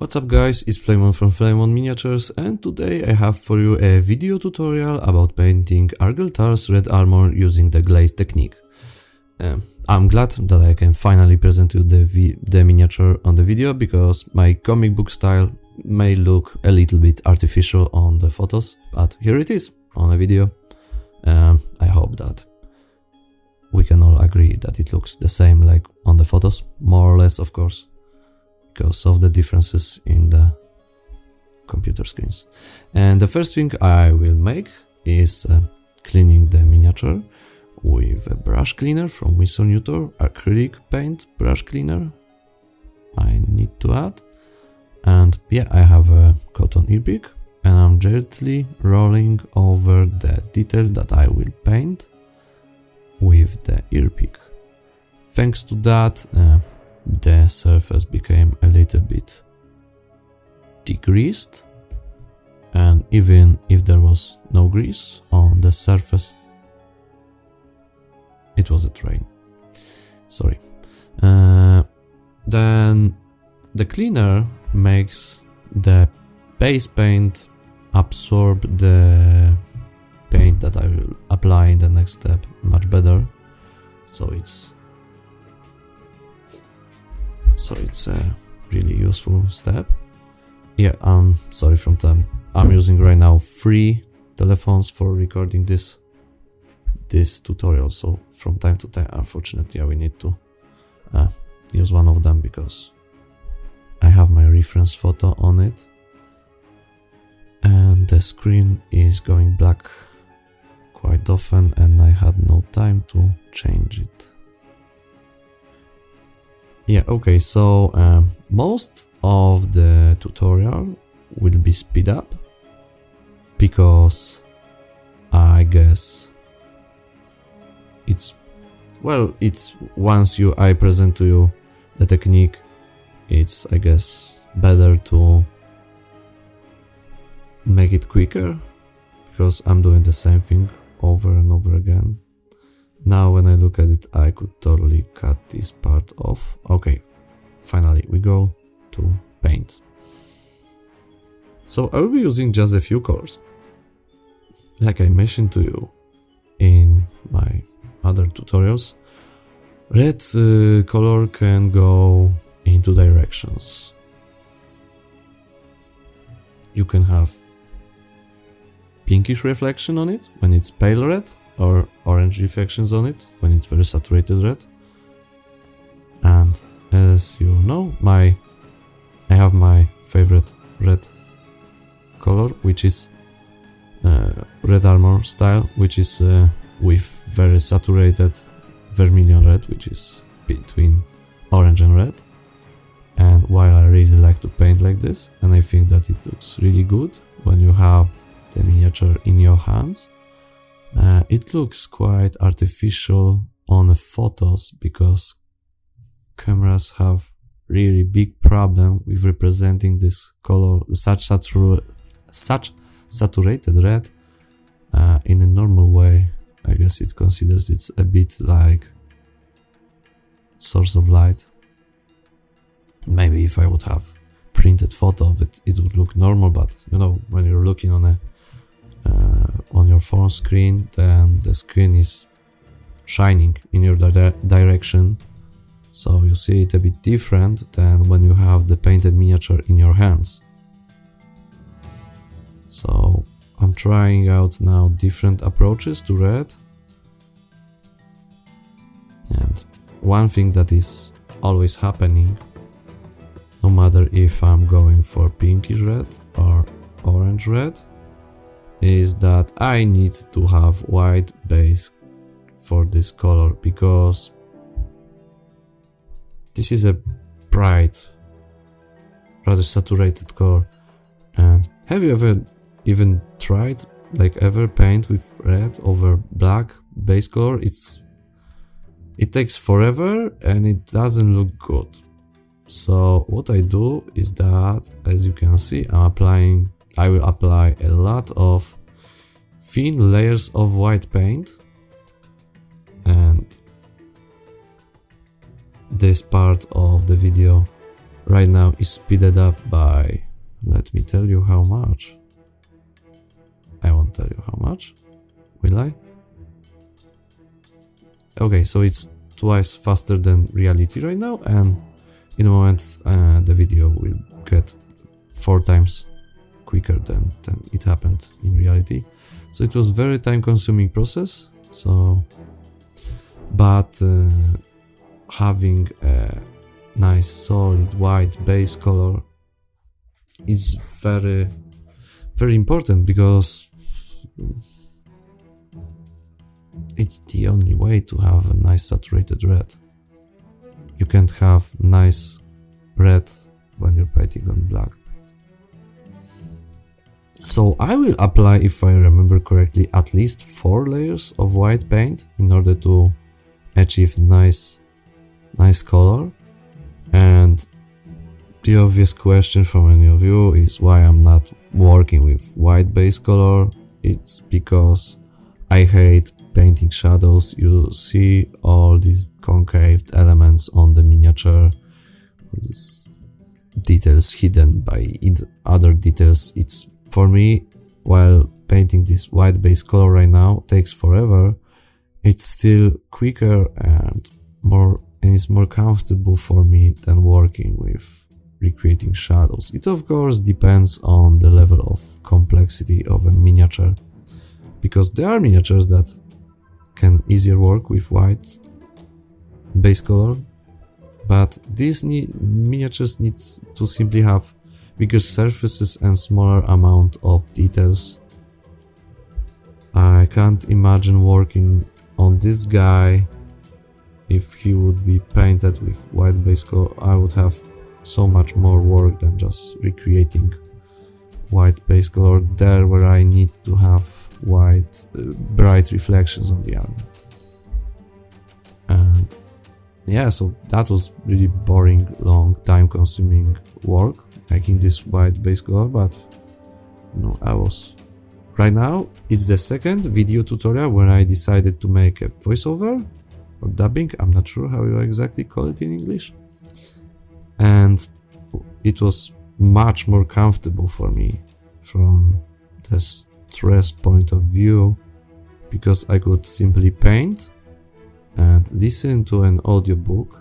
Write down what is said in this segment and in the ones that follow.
What's up guys, it's Flamon from Flamon Miniatures, and today I have for you a video tutorial about painting Argel Tar's red armor using the glaze technique. I'm glad that I can finally present you the miniature on the video, because my comic book style may look a little bit artificial on the photos, but here it is on a video. I hope that we can all agree that it looks the same like on the photos, more or less of course, because of the differences in the computer screens. And the first thing I will make is cleaning the miniature with a brush cleaner from Winsor Newton, acrylic paint brush cleaner I need to add. And yeah, I have a cotton ear pick and I'm gently rolling over the detail that I will paint with the ear pick. Thanks to that, the surface became a little bit degreased, and even if there was no grease on the surface, it was a train. Sorry. Then the cleaner makes the base paint absorb the paint that I will apply in the next step much better, so it's a really useful step. Yeah, sorry from time. I'm using right now 3 telephones for recording this tutorial, so from time to time, unfortunately, I will need to use one of them because I have my reference photo on it and the screen is going black quite often and I had no time to change it. Yeah, okay, so most of the tutorial will be speed up because I guess it's once I present to you the technique, it's I guess better to make it quicker because I'm doing the same thing over and over again. Now when I look at it, I could totally cut this part off. Okay, finally we go to paint. So I will be using just a few colors. Like I mentioned to you in my other tutorials, red color can go in 2 directions. You can have pinkish reflection on it when it's pale red, or orange reflections on it when it's very saturated red. And as you know, I have my favorite red color, which is red armor style, which is with very saturated vermilion red, which is between orange and red. And while I really like to paint like this, and I think that it looks really good when you have the miniature in your hands, it looks quite artificial on the photos because cameras have really big problem with representing this color, such saturated red in a normal way. I guess it considers it's a bit like source of light. Maybe if I would have printed photo of it, it would look normal, but you know, when you're looking on your phone screen, then the screen is shining in your direction, so you see it a bit different than when you have the painted miniature in your hands. So I'm trying out now different approaches to red, and one thing that is always happening, no matter if I'm going for pinkish red or orange red, is that I need to have white base for this color, because this is a bright, rather saturated color. And have you ever even tried, like ever paint with red over black base color? It takes forever and it doesn't look good. So what I do is that, as you can see, I will apply a lot of thin layers of white paint, and this part of the video right now is speeded up by, let me tell you how much. I won't tell you how much, will I? Okay, so it's twice faster than reality right now, and in a moment the video will get 4 times quicker than it happened in reality. So it was very time consuming process, but having a nice solid white base color is very important, because it's the only way to have a nice saturated red. You can't have nice red when you're painting on black. So I will apply, if I remember correctly, at least 4 layers of white paint in order to achieve nice color. And the obvious question for many of you is why I'm not working with white base color. It's because I hate painting shadows. You see all these concaved elements on the miniature, these details hidden by other details. It's, for me, while painting this white base color right now takes forever, it's still quicker and it's more comfortable for me than working with recreating shadows. It of course depends on the level of complexity of a miniature, because there are miniatures that can easier work with white base color, but these miniatures need to simply have bigger surfaces and smaller amount of details. I can't imagine working on this guy if he would be painted with white base color. I would have so much more work than just recreating white base color there, where I need to have white bright reflections on the armor. And yeah, so that was really boring, long, time consuming work making this white base color, but right now it's the second video tutorial when I decided to make a voiceover or dubbing. I'm not sure how you exactly call it in English, and it was much more comfortable for me from the stress point of view, because I could simply paint and listen to an audiobook.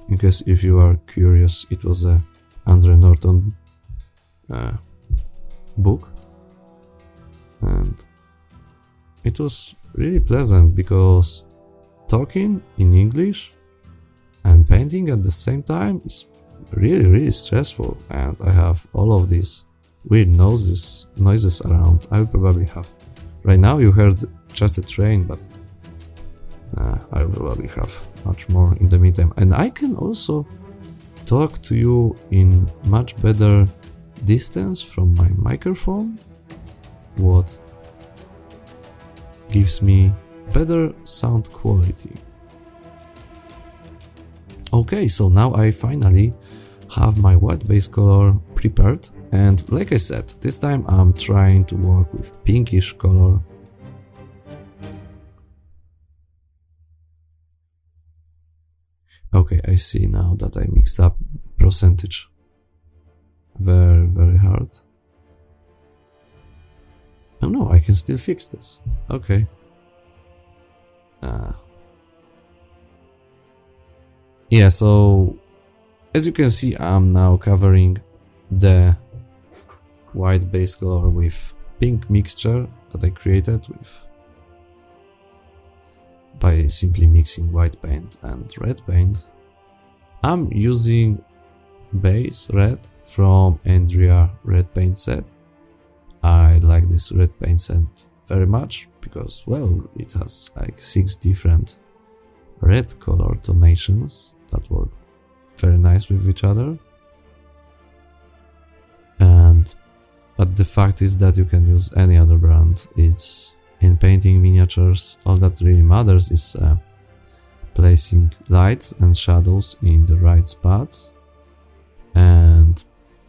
In case if you are curious, it was a Andre Norton book, and it was really pleasant, because talking in English and painting at the same time is really stressful, and I have all of these weird noises around. I will probably have, right now you heard just a train, but I will probably have much more in the meantime. And I can also talk to you in much better distance from my microphone, what gives me better sound quality. Okay, so now I finally have my white base color prepared, and like I said, this time I'm trying to work with pinkish color. Okay, I see now that I mixed up percentage very hard. Oh no, I can still fix this. Okay. Yeah, so as you can see, I'm now covering the white base color with pink mixture that I created by simply mixing white paint and red paint. I'm using base red from Andrea red paint set. I like this red paint set very much because, well, it has like 6 different red color tonations that work very nice with each other. But the fact is that you can use any other brand. It's in painting miniatures, all that really matters is placing lights and shadows in the right spots and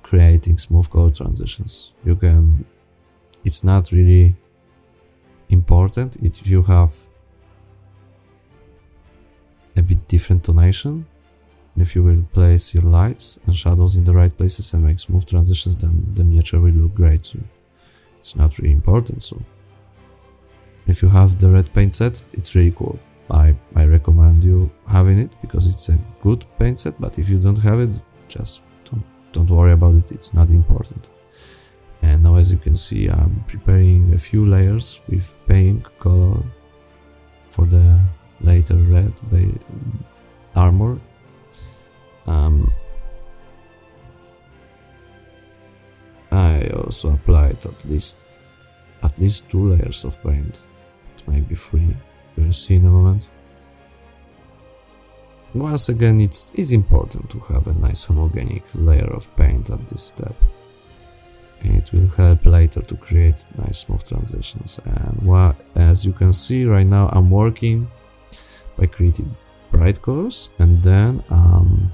creating smooth color transitions. It's not really important if you have a bit different tonation, if you will place your lights and shadows in the right places and make smooth transitions, then the miniature will look great. So it's not really important. So if you have the red paint set, it's really cool. I recommend you having it because it's a good paint set, but if you don't have it, just don't worry about it, it's not important. And now, as you can see, I'm preparing a few layers with pink color for the later red armor. I also applied at least 2 layers of paint, maybe 3. We'll see in a moment. Once again, it's important to have a nice homogenic layer of paint at this step. It will help later to create nice smooth transitions. And as you can see right now, I'm working by creating bright colors and then I'm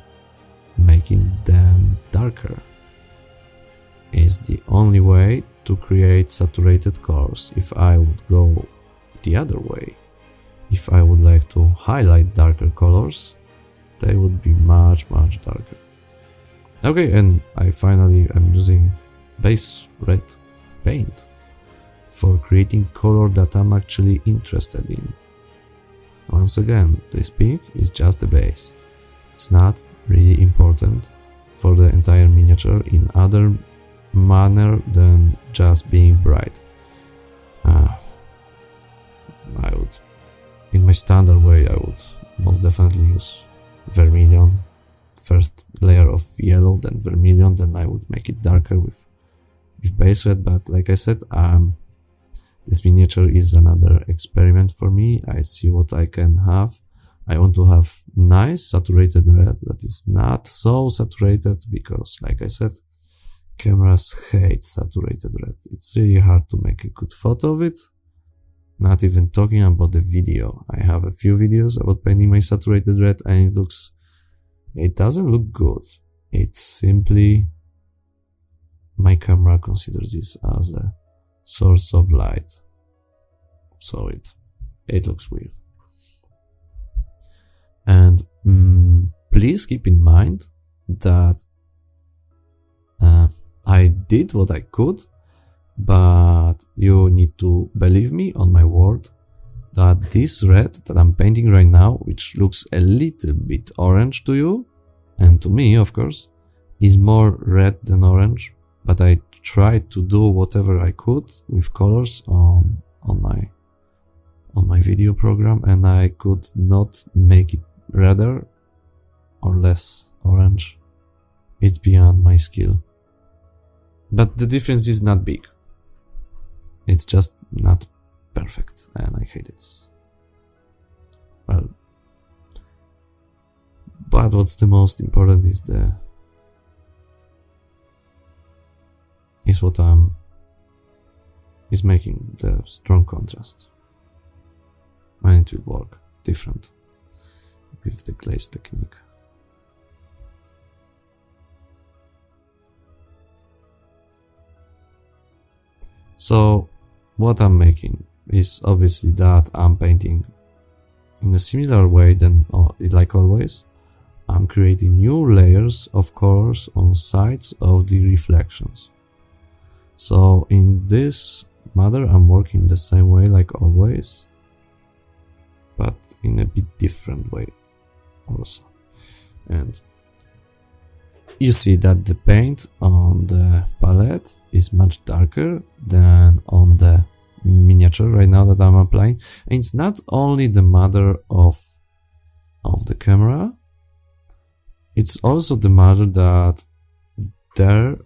making them darker. Is the only way to create saturated colors. If I would go the other way, if I would like to highlight darker colors, they would be much darker. Okay, and I finally am using base red paint for creating color that I'm actually interested in. Once again, this pink is just the base. It's not really important for the entire miniature in other manner than just being bright. I would, in my standard way, I would most definitely use vermilion, first layer of yellow, then vermilion, then I would make it darker with base red. But like I said, this miniature is another experiment for me. I see what I can have. I want to have nice saturated red that is not so saturated because, like I said, cameras hate saturated red. It's really hard to make a good photo of it. Not even talking about the video. I have a few videos about painting my saturated red and it doesn't look good. It's simply my camera considers this as a source of light. So it looks weird. And please keep in mind that I did what I could, but you need to believe me on my word that this red that I'm painting right now, which looks a little bit orange to you, and to me of course, is more red than orange, but I tried to do whatever I could with colors on my video program, and I could not make it redder or less orange. It's beyond my skill. But the difference is not big. It's just not perfect, and I hate it. Well, but what's the most important is making the strong contrast. And it will work different with the glaze technique. So what I'm making is obviously that I'm painting in a similar way than like always. I'm creating new layers of colors on sides of the reflections. So in this matter, I'm working the same way like always, but in a bit different way also. And you see that the paint on the palette is much darker than on the miniature right now that I'm applying. And it's not only the matter of the camera, it's also the matter that there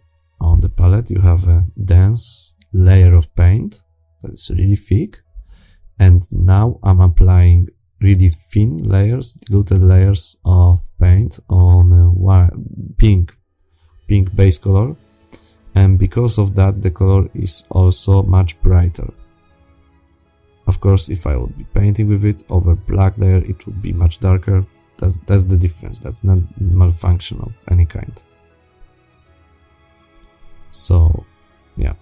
on the palette you have a dense layer of paint that's really thick, and now I'm applying really thin layers, diluted layers of paint on a pink base color, and because of that the color is also much brighter. Of course, if I would be painting with it over black layer, it would be much darker. That's the difference. That's not malfunction of any kind. So yeah,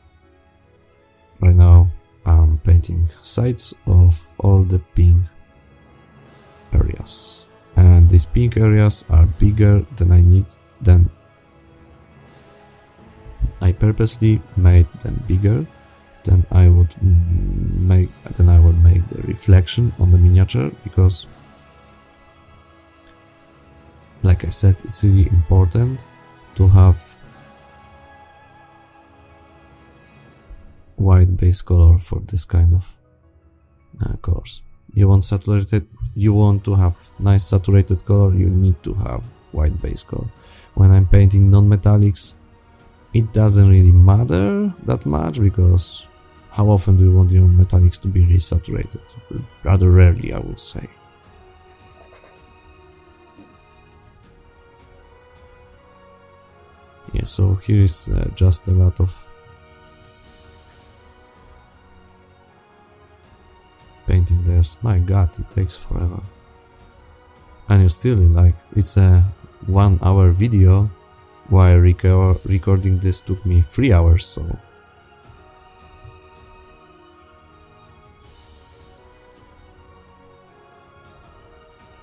right now I'm painting sides of all the pink areas, and these pink areas are bigger than I need, then I purposely made them bigger. Then I would make the reflection on the miniature, because like I said, it's really important to have white base color for this kind of colors. You want to have nice saturated color, you need to have white base color. When I'm painting non-metallics, it doesn't really matter that much, because how often do you want your metallics to be resaturated? Rather rarely, I would say. Yeah, so here is just a lot of painting layers. My god, it takes forever. And you still, like, it's a 1 hour video, while recording this took me 3 hours, so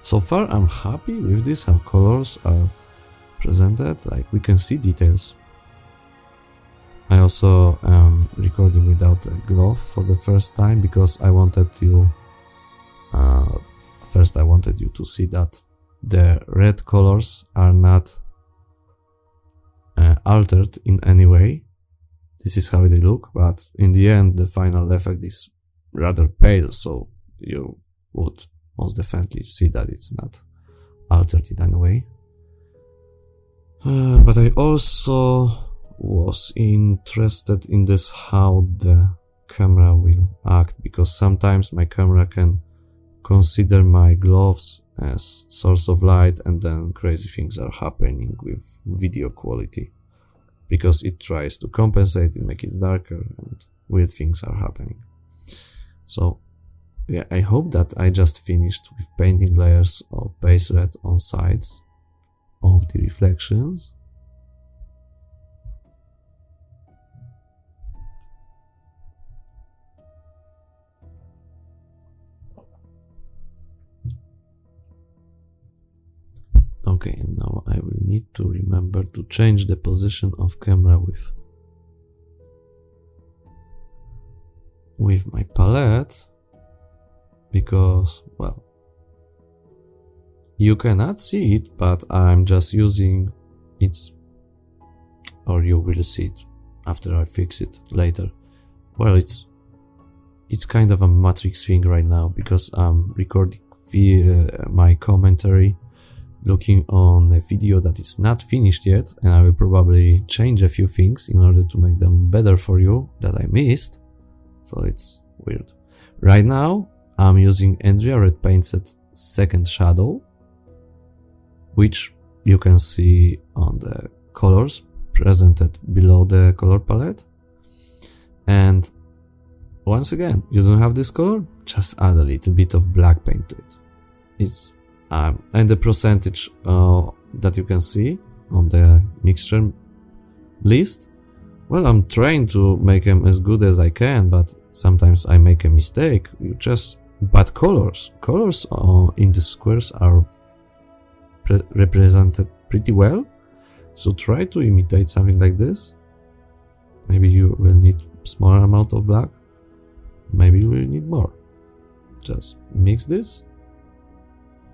so far I'm happy with this, how colors are presented, like we can see details. I also am recording without a glove for the first time, because I wanted you to see that the red colors are not altered in any way. This is how they look, but in the end the final effect is rather pale, so you would most definitely see that it's not altered in any way. But I also was interested in this, how the camera will act, because sometimes my camera can consider my gloves as source of light, and then crazy things are happening with video quality, because it tries to compensate, it makes it darker, and weird things are happening. So yeah, I hope that I just finished with painting layers of base red on sides of the reflections. Okay, and now I will need to remember to change the position of camera with my palette, because, well, you cannot see it, but I'm just using it, or you will see it after I fix it later. Well, it's kind of a matrix thing right now, because I'm recording my commentary looking on a video that is not finished yet, and I will probably change a few things in order to make them better for you that I missed, so it's weird. Right now I'm using Andrea Red Paint Set Second Shadow, which you can see on the colors presented below the color palette. And once again, you don't have this color, just add a little bit of black paint to it. It's and the percentage that you can see on the mixture list, well, I'm trying to make them as good as I can, but sometimes I make a mistake. But colors in the squares are represented pretty well, so try to imitate something like this. Maybe you will need smaller amount of black, maybe you will need more. Just mix this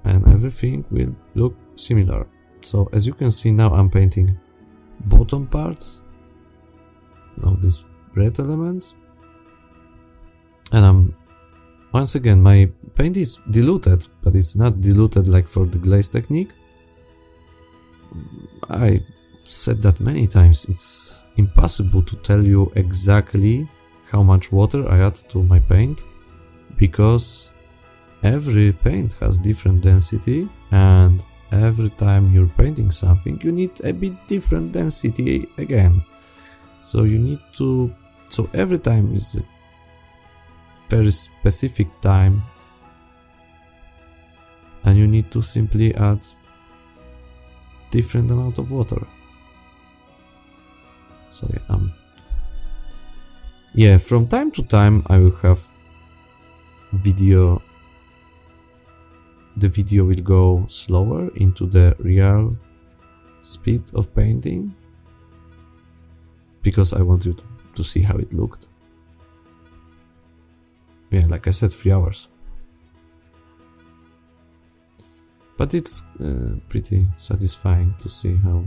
and everything will look similar. So as you can see, now I'm painting bottom parts of these red elements, and once again, my paint is diluted, but it's not diluted like for the glaze technique. I said that many times, it's impossible to tell you exactly how much water I add to my paint, because every paint has different density, and every time you're painting something you need a bit different density again. So every time is a very specific time, and you need to simply add different amount of water. So yeah, from time to time I will have video the video will go slower into the real speed of painting, because I want you to see how it looked. Yeah, like I said, 3 hours. But it's pretty satisfying to see how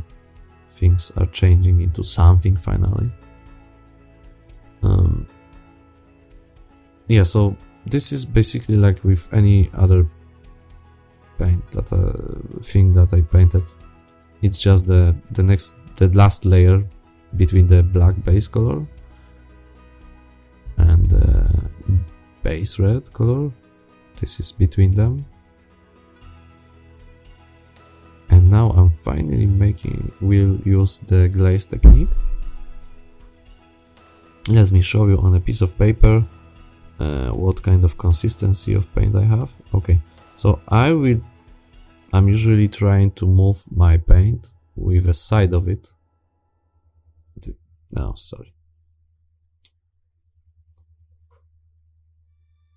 things are changing into something finally. Yeah, so this is basically like with any other paint that thing that I painted. It's just the last layer between the black base color and the base red color. This is between them. And now I'm finally will use the glaze technique. Let me show you on a piece of paper what kind of consistency of paint I have. Okay, so I'm usually trying to move my paint with a side of it. No, sorry.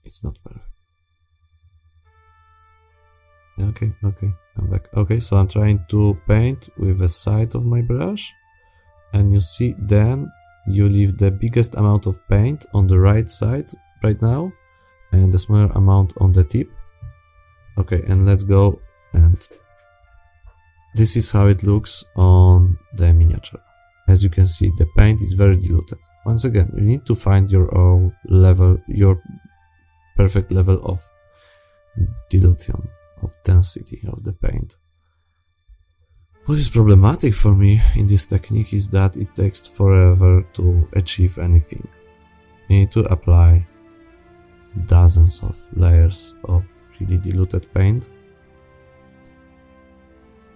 It's not perfect. Okay, I'm back. Okay, so I'm trying to paint with the side of my brush, and you see, then you leave the biggest amount of paint on the right side right now, and the smaller amount on the tip. Okay, and let's go, and this is how it looks on the miniature. As you can see, the paint is very diluted. Once again, you need to find your own level, your perfect level of dilution, of density of the paint. What is problematic for me in this technique is that it takes forever to achieve anything. You need to apply dozens of layers of really diluted paint.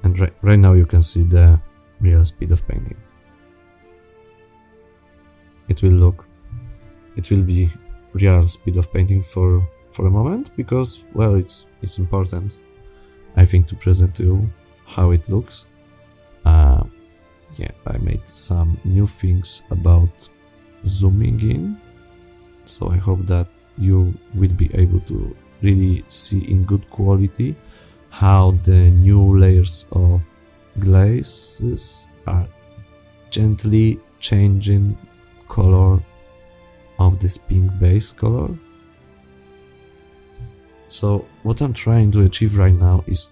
And right now you can see the real speed of painting. It will be real speed of painting for a moment, because, well, it's important, I think, to present to you how it looks. Yeah, I made some new things about zooming in, so I hope that you will be able to really see in good quality how the new layers of glazes are gently changing color of this pink base color. So what I'm trying to achieve right now is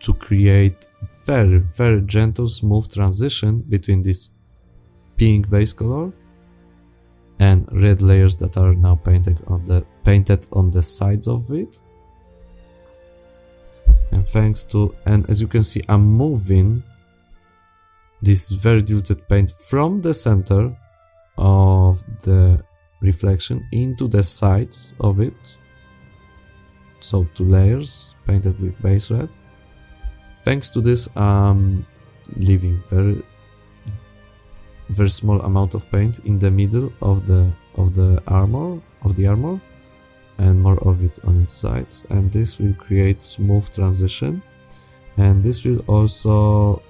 to create very, very gentle, smooth transition between this pink base color and red layers that are now painted on the sides of it. And as you can see, I'm moving this very diluted paint from the center of the reflection into the sides of it. So 2 layers painted with base red. Thanks to this, I'm leaving very small amount of paint in the middle of the armor, and more of it on its sides, and this will create smooth transition, and this will also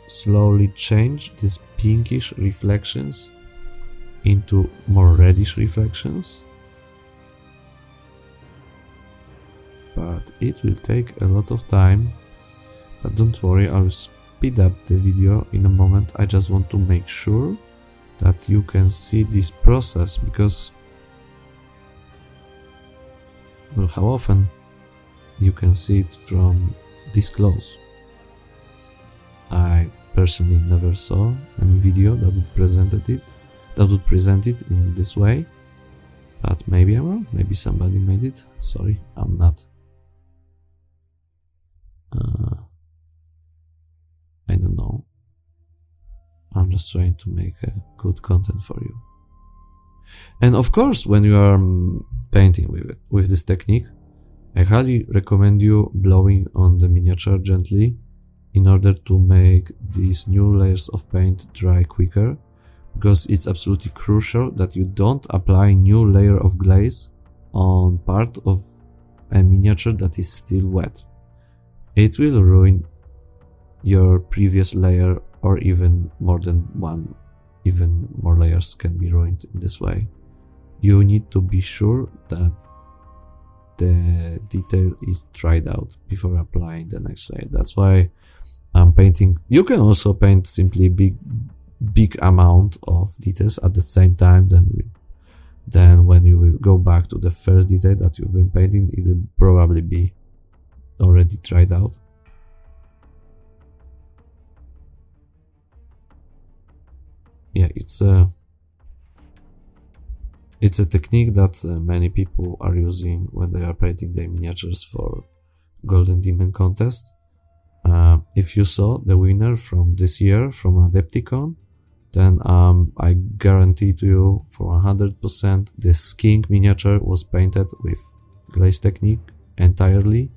slowly change these pinkish reflections into more reddish reflections. But it will take a lot of time. But don't worry, I will speed up the video in a moment. I just want to make sure that you can see this process, because, well, how often you can see it from this close? I personally never saw any video that would present it in this way, but maybe I'm wrong. Maybe somebody made it. Sorry, I'm not. I don't know. I'm just trying to make a good content for you. And of course, when you are painting with this technique, I highly recommend you blowing on the miniature gently in order to make these new layers of paint dry quicker, because it's absolutely crucial that you don't apply new layer of glaze on part of a miniature that is still wet. It will ruin your previous layer, or even more than one. Even more layers can be ruined in this way. You need to be sure that the detail is dried out before applying the next layer. That's why I'm painting. You can also paint simply big amount of details at the same time. Then when you will go back to the first detail that you've been painting, it will probably be already dried out. Yeah, it's a technique that many people are using when they are painting their miniatures for Golden Demon contest. If you saw the winner from this year from Adepticon, then I guarantee to you for 100% this king miniature was painted with glaze technique entirely.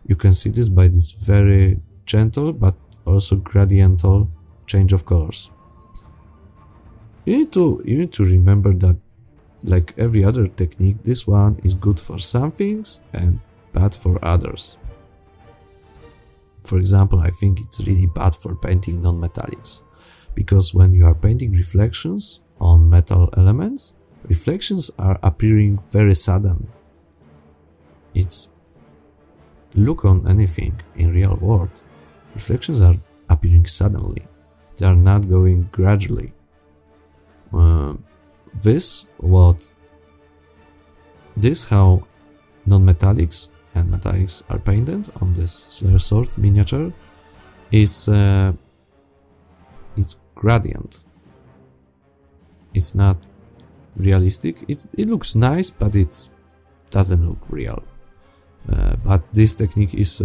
You can see this by this very gentle but also gradiental change of colors. You need to remember that, like every other technique, this one is good for some things and bad for others. For example, I think it's really bad for painting non-metallics, because when you are painting reflections on metal elements, reflections are appearing very sudden. Look on anything in real world. Reflections are appearing suddenly. They are not going gradually. How non-metallics and metallics are painted on this Slayer Sword miniature is it's gradient. It's not realistic. It looks nice, but it doesn't look real. But this technique is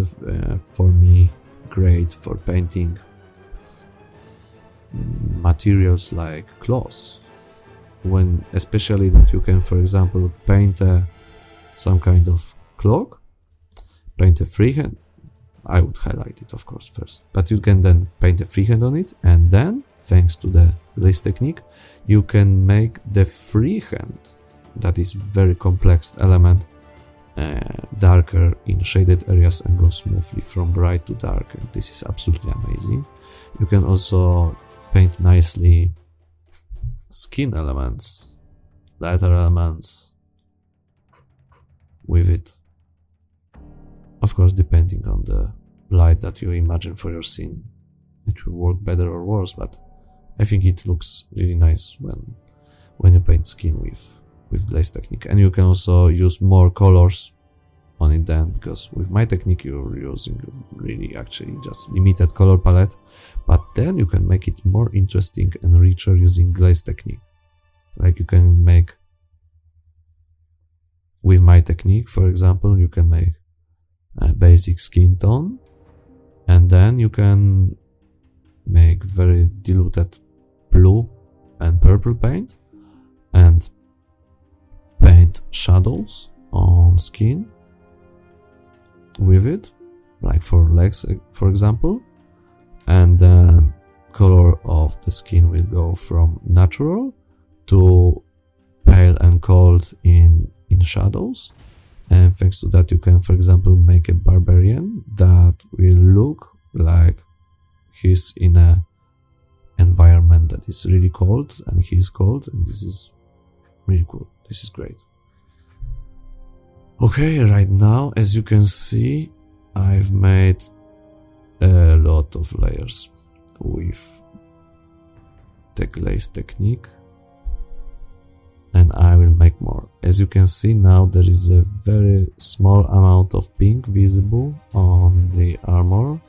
for me great for painting materials like cloth, when especially that you can, for example, paint some kind of cloak, paint a freehand. I would highlight it, of course, first, but you can then paint a freehand on it, and then thanks to the glaze technique you can make the freehand, that is very complex element, darker in shaded areas and go smoothly from bright to dark, and this is absolutely amazing. You can also paint nicely skin elements, leather elements with it. Of course, depending on the light that you imagine for your scene, it will work better or worse, but I think it looks really nice when you paint skin with glaze technique. And you can also use more colors on it then, because with my technique you're using really actually just limited color palette, but then you can make it more interesting and richer using glaze technique. Like you can make, with my technique for example, you can make a basic skin tone, and then you can make very diluted blue and purple paint and paint shadows on skin with it, like for legs for example, and then color of the skin will go from natural to pale and cold in shadows. And thanks to that you can, for example, make a barbarian that will look like he's in a environment that is really cold, and he's cold, and this is really cool. This is great. Okay, right now, as you can see, I've made a lot of layers with the glaze technique, and I will make more. As you can see now, there is a very small amount of pink visible on the armor.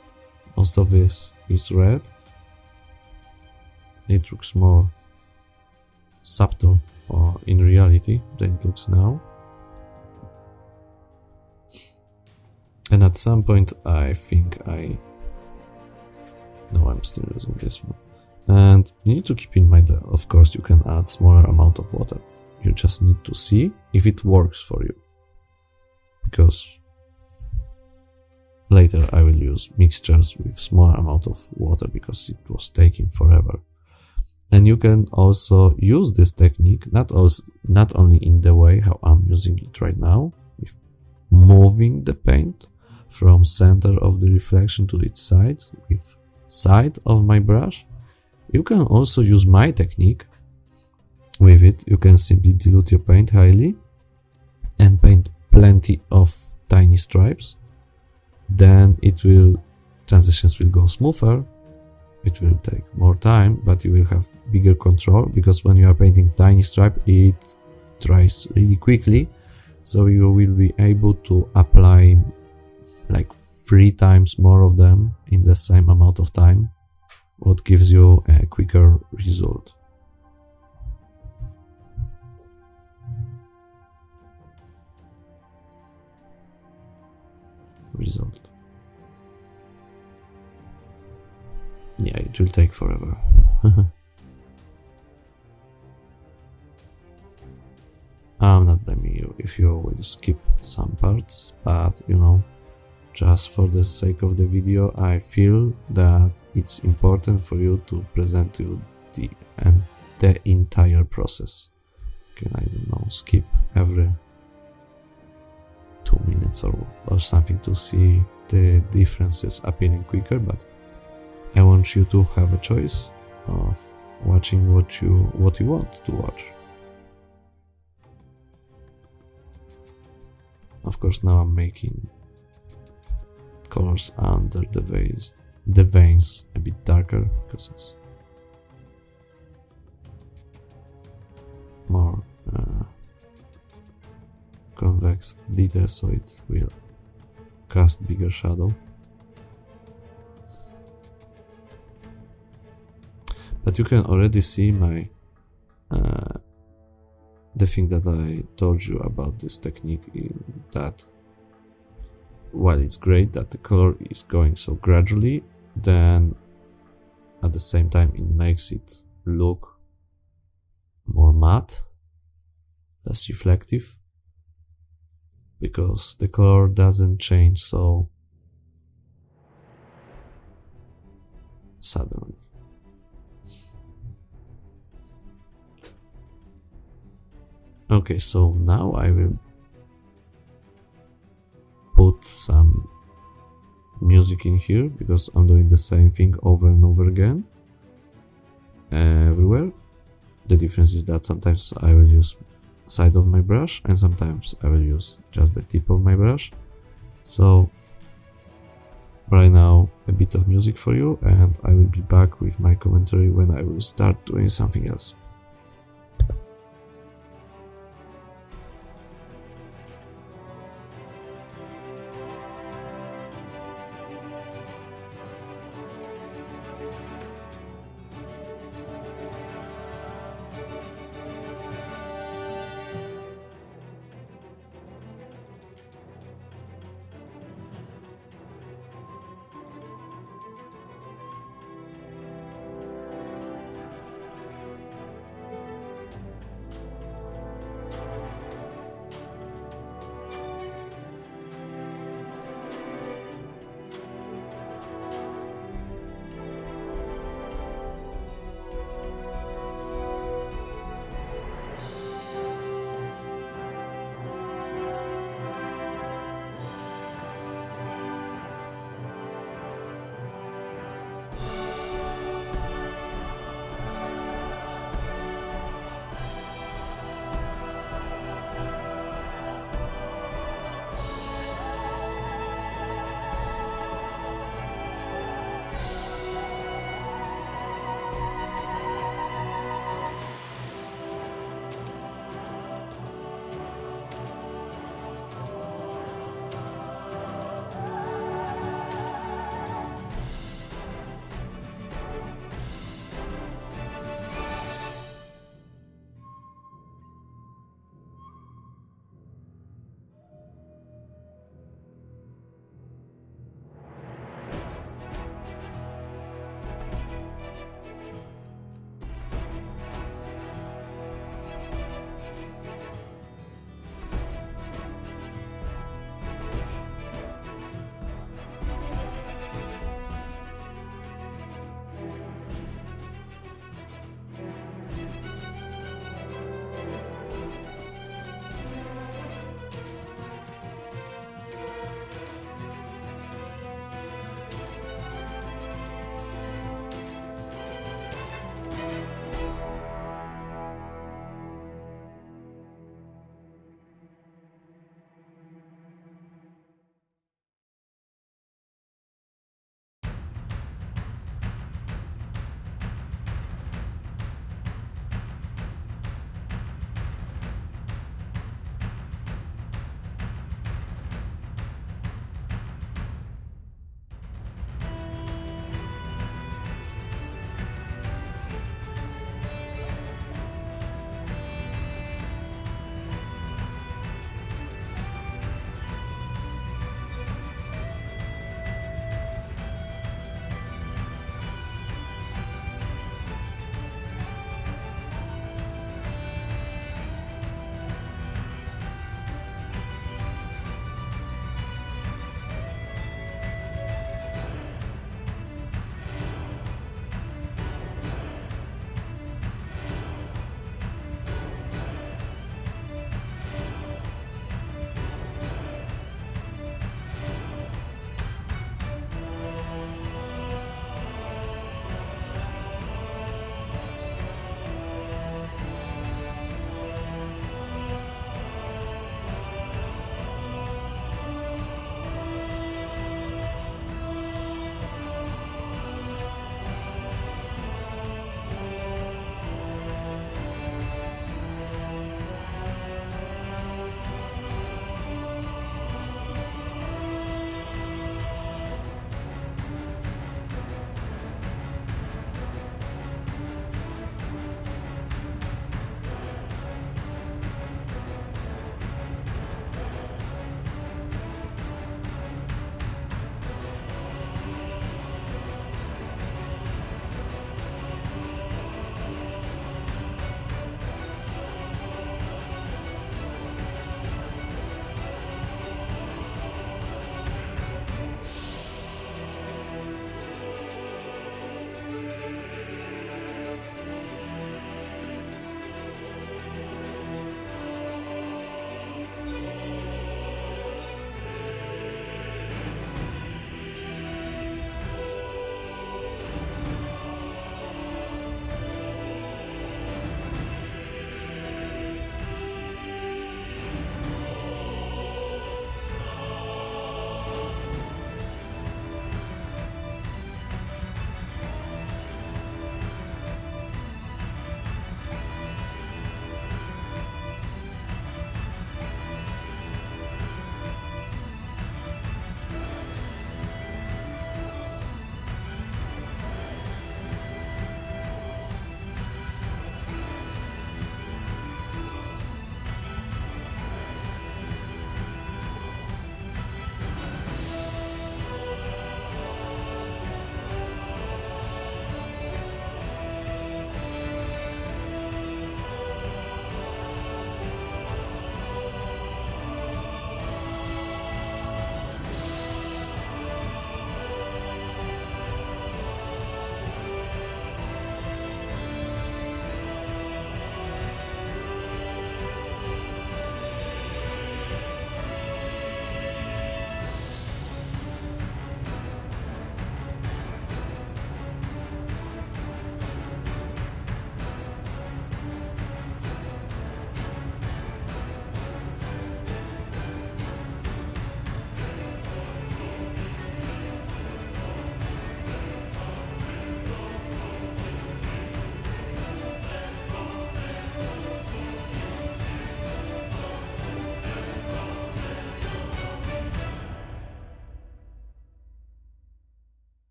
Most of this is red. It looks more subtle or in reality than it looks now. And at some point I think no, I'm still using this one. And you need to keep in mind that of course you can add smaller amount of water. You just need to see if it works for you, because later I will use mixtures with smaller amount of water because it was taking forever. And you can also use this technique not only in the way how I'm using it right now, with moving the paint from center of the reflection to its sides with side of my brush. You can also use my technique. With it you can simply dilute your paint highly and paint plenty of tiny stripes, then transitions will go smoother. It will take more time, but you will have bigger control, because when you are painting tiny stripe, it dries really quickly, so you will be able to apply like 3 times more of them in the same amount of time, what gives you a quicker result. Yeah, it will take forever. I'm not blaming you if you will skip some parts, but you know, just for the sake of the video, I feel that it's important for you to present you the entire process. Can, I don't know, skip every 2 minutes or something to see the differences appearing quicker, but I want you to have a choice of watching what you want to watch. Of course, now I'm making colors under the veins a bit darker, because it's more convex detail, so it will cast bigger shadow. But you can already see my the thing that I told you about this technique, that while it's great that the color is going so gradually, then at the same time it makes it look more matte, less reflective, because the color doesn't change so suddenly. Okay, so now I will put some music in here, because I'm doing the same thing over and over again everywhere. The difference is that sometimes I will use side of my brush and sometimes I will use just the tip of my brush. So right now a bit of music for you, and I will be back with my commentary when I will start doing something else.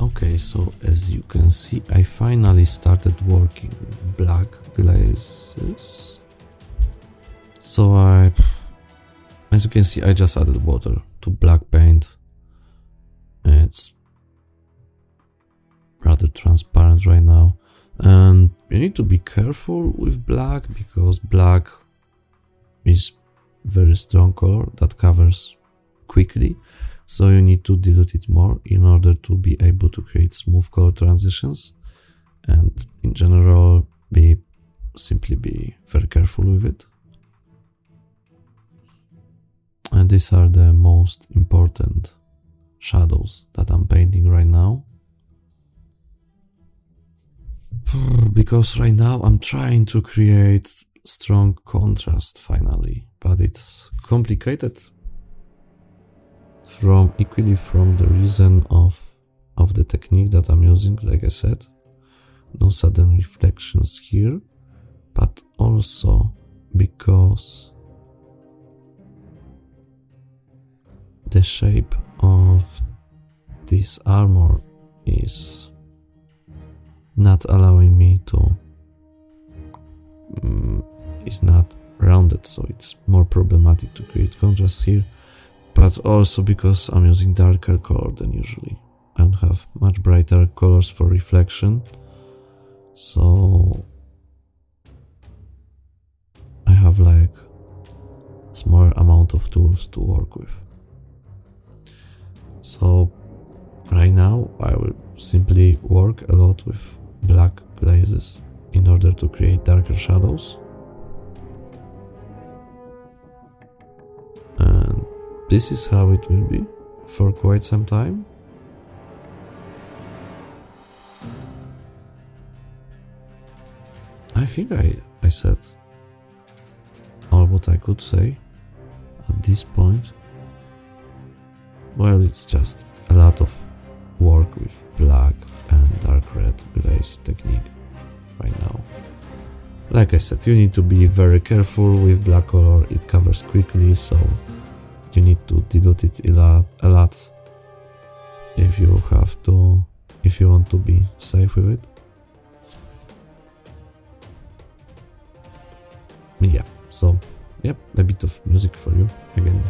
Okay, so as you can see, I finally started working with black glazes. So as you can see, I just added water to black paint. It's rather transparent right now. And you need to be careful with black because black is very strong color that covers quickly. So you need to dilute it more in order to be able to create smooth color transitions. And in general, simply be very careful with it. And these are the most important shadows that I'm painting right now. Because right now I'm trying to create strong contrast finally, but it's complicated from the reason of the technique that I'm using. Like I said, no sudden reflections here, but also because the shape of this armor is not allowing me to is not rounded, so it's more problematic to create contrast here, but also because I'm using darker color than usually. I don't have much brighter colors for reflection, so I have like smaller amount of tools to work with. So right now I will simply work a lot with black glazes in order to create darker shadows. And this is how it will be for quite some time. I think I said all what I could say at this point. Well, it's just a lot of work with black and dark red glaze technique right now. Like I said, you need to be very careful with black color. It covers quickly, so you need to dilute it a lot if you want to be safe with it. Yeah, so yep, a bit of music for you again.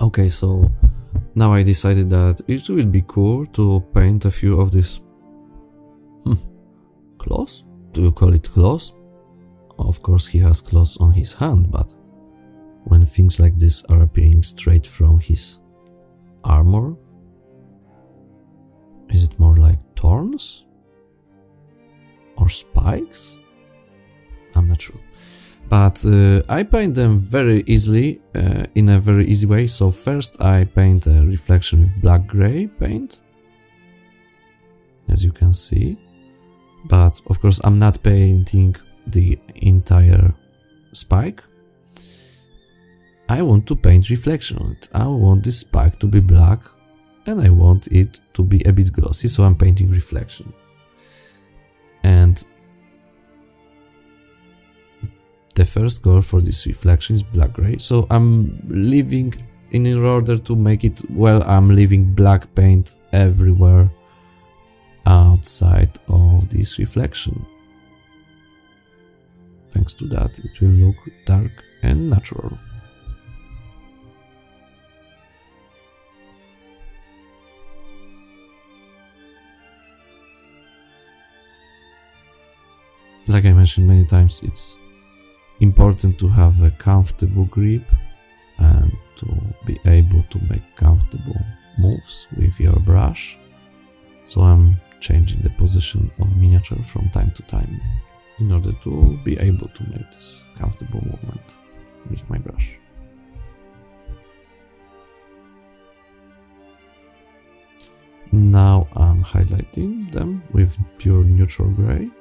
Okay, so now I decided that it would be cool to paint a few of these claws? Do you call it claws? Of course he has claws on his hand, but when things like this are appearing straight from his armor, is it more like thorns? Or spikes? I'm not sure. But I paint them very easily, in a very easy way. So first I paint a reflection with black-gray paint, as you can see. But of course I'm not painting the entire spike. I want to paint reflection on it. I want this spike to be black and I want it to be a bit glossy, so I'm painting reflection. And the first color for this reflection is black gray, so I'm leaving, in order to make it well, I'm leaving black paint everywhere outside of this reflection. Thanks to that, it will look dark and natural. Like I mentioned many times, it's important to have a comfortable grip and to be able to make comfortable moves with your brush. So I'm changing the position of miniature from time to time in order to be able to make this comfortable movement with my brush. Now I'm highlighting them with pure neutral gray.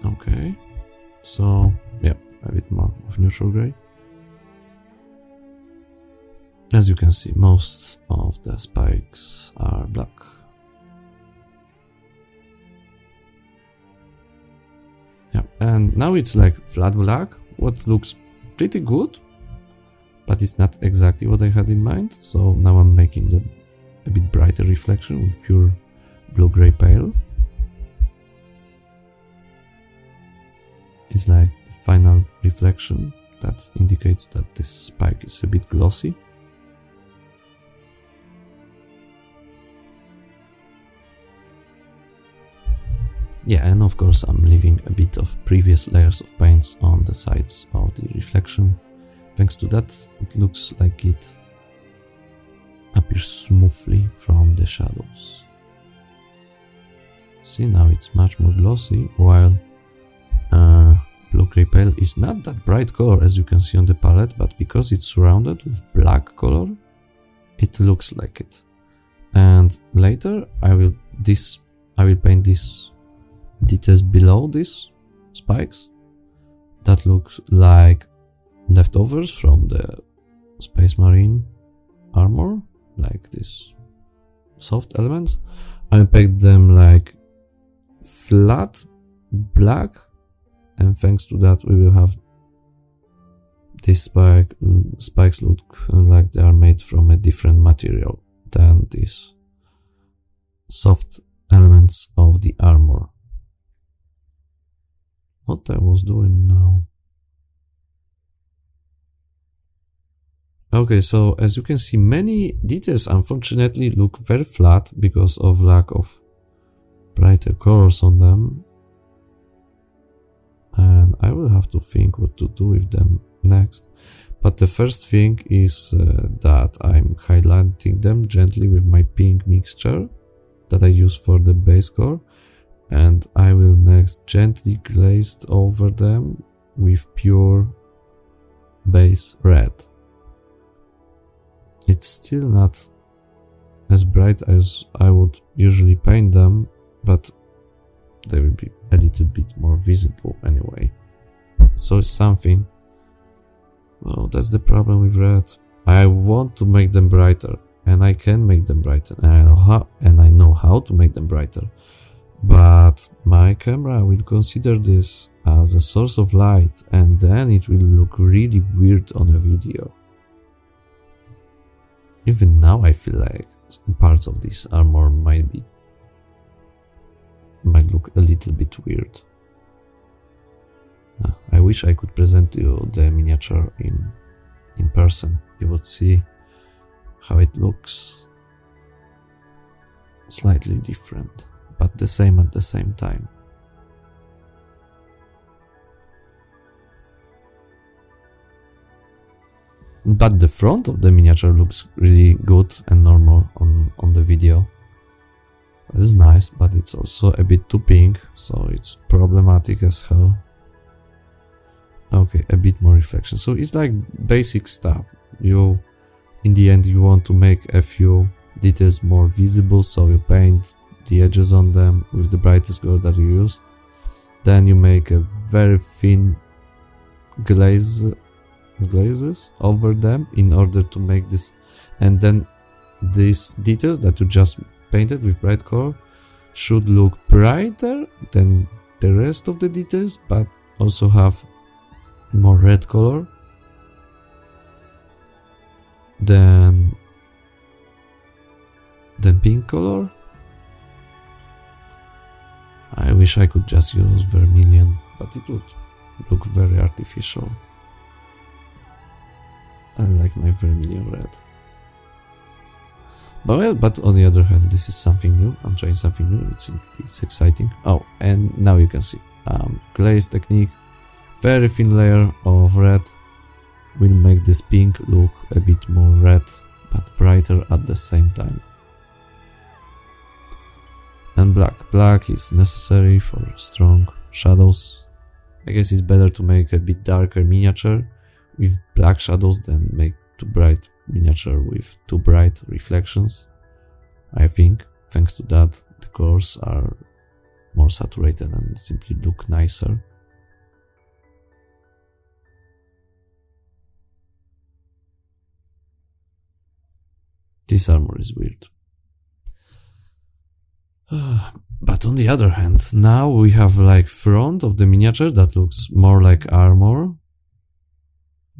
Okay, so yeah, a bit more of neutral gray. As you can see, most of the spikes are black. Yeah, and now it's like flat black, what looks pretty good, but it's not exactly what I had in mind. So now I'm making a bit brighter reflection with pure blue-gray pale. It's like the final reflection that indicates that this spike is a bit glossy. Yeah, and of course I'm leaving a bit of previous layers of paints on the sides of the reflection. Thanks to that, it looks like it appears smoothly from the shadows. See, now it's much more glossy, while blue-gray pale is not that bright color as you can see on the palette, but because it's surrounded with black color, it looks like it. And later I will paint these details below these spikes that looks like leftovers from the Space Marine armor, like these soft elements. I paint them like flat black, and thanks to that we will have these spikes look like they are made from a different material than these soft elements of the armor. What I was doing now? Okay, so as you can see, many details unfortunately look very flat because of lack of brighter colors on them. And I will have to think what to do with them next. But the first thing is that I'm highlighting them gently with my pink mixture that I use for the base color. And I will next gently glaze over them with pure base red. It's still not as bright as I would usually paint them, but they will be a little bit more visible anyway. So it's something. Well, that's the problem with red. I want to make them brighter, and I can make them brighter, and I know how to make them brighter. But my camera will consider this as a source of light, and then it will look really weird on a video. Even now I feel like parts of this armor might look a little bit weird. I wish I could present you the miniature in person. You would see how it looks slightly different, but the same at the same time. But the front of the miniature looks really good and normal on the video. It's nice, but it's also a bit too pink, so it's problematic as hell. Okay, a bit more reflection. So it's like basic stuff. In the end, you want to make a few details more visible, so you paint the edges on them with the brightest color that you used. Then you make a very thin glazes over them in order to make this, and then these details that you just painted with bright color should look brighter than the rest of the details, but also have more red color than pink color. I wish I could just use vermilion, but it would look very artificial. I like my vermilion red. But on the other hand, this is something new. I'm trying something new. It's exciting. Oh, and now you can see glaze technique. Very thin layer of red will make this pink look a bit more red, but brighter at the same time. And black. Black is necessary for strong shadows. I guess it's better to make a bit darker miniature with black shadows than make too bright miniature with too bright reflections. I think thanks to that the colors are more saturated and simply look nicer. This armor is weird. But on the other hand, now we have like front of the miniature that looks more like armor,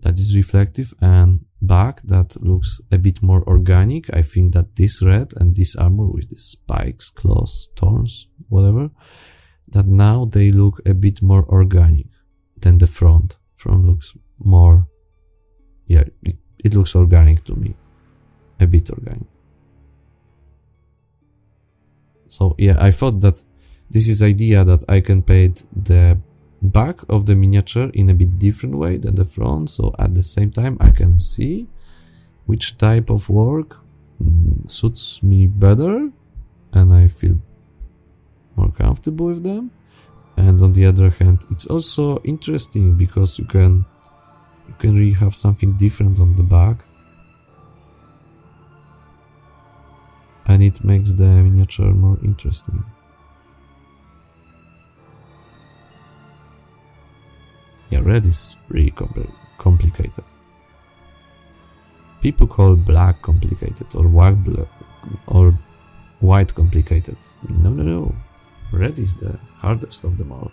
that is reflective, and back that looks a bit more organic. I think that this red and this armor with the spikes, claws, thorns, whatever, that now they look a bit more organic than the front. Front looks more, yeah, it looks organic to me, a bit organic. So yeah, I thought that this is idea that I can paint the back of the miniature in a bit different way than the front, so at the same time I can see which type of work suits me better and I feel more comfortable with them. And on the other hand, it's also interesting because you can really have something different on the back, and it makes the miniature more interesting. Yeah, red is really complicated. People call black complicated or white complicated. No. Red is the hardest of them all.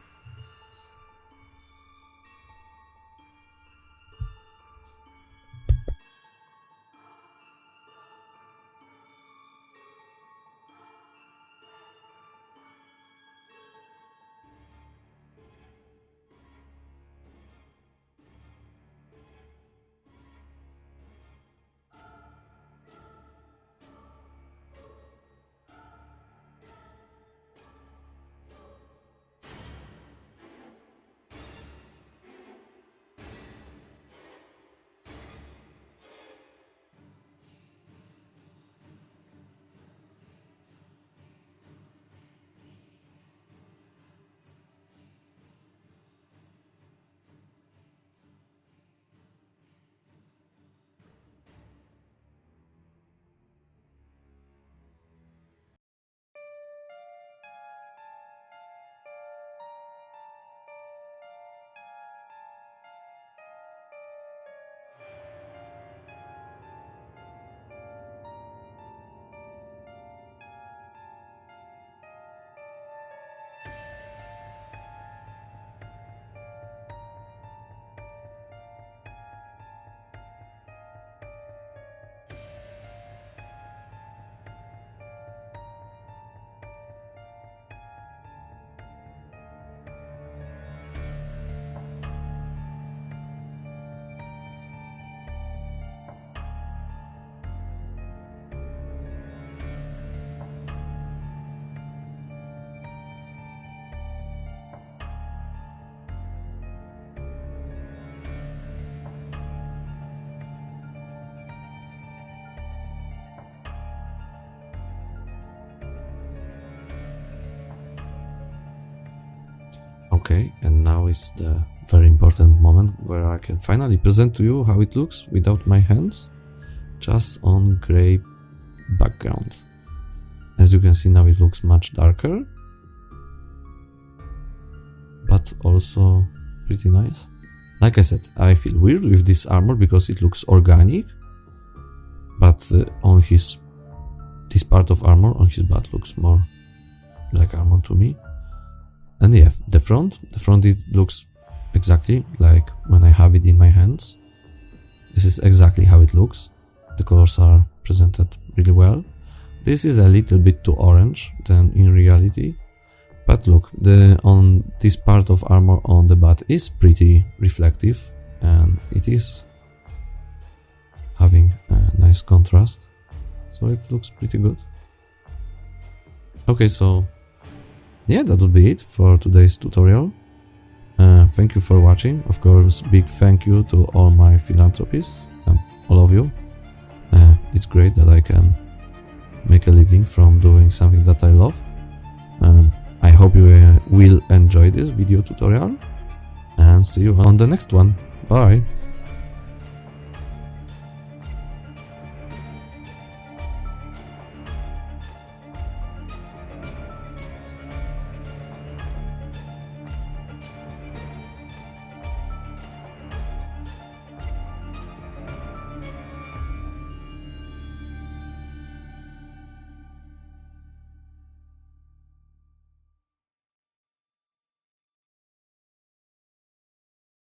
Okay, and now is the very important moment where I can finally present to you how it looks without my hands, just on gray background. As you can see now it looks much darker, but also pretty nice. Like I said, I feel weird with this armor because it looks organic, but on this part of armor on his butt looks more like armor to me. And yeah, the front it looks exactly like when I have it in my hands. This is exactly how it looks. The colors are presented really well. This is a little bit too orange than in reality, but look, on this part of armor on the butt is pretty reflective, and it is having a nice contrast, so it looks pretty good. Okay, so yeah, that would be it for today's tutorial. Thank you for watching. Of course, big thank you to all my philanthropists and all of you. It's great that I can make a living from doing something that I love. I hope you will enjoy this video tutorial, and see you on the next one. Bye!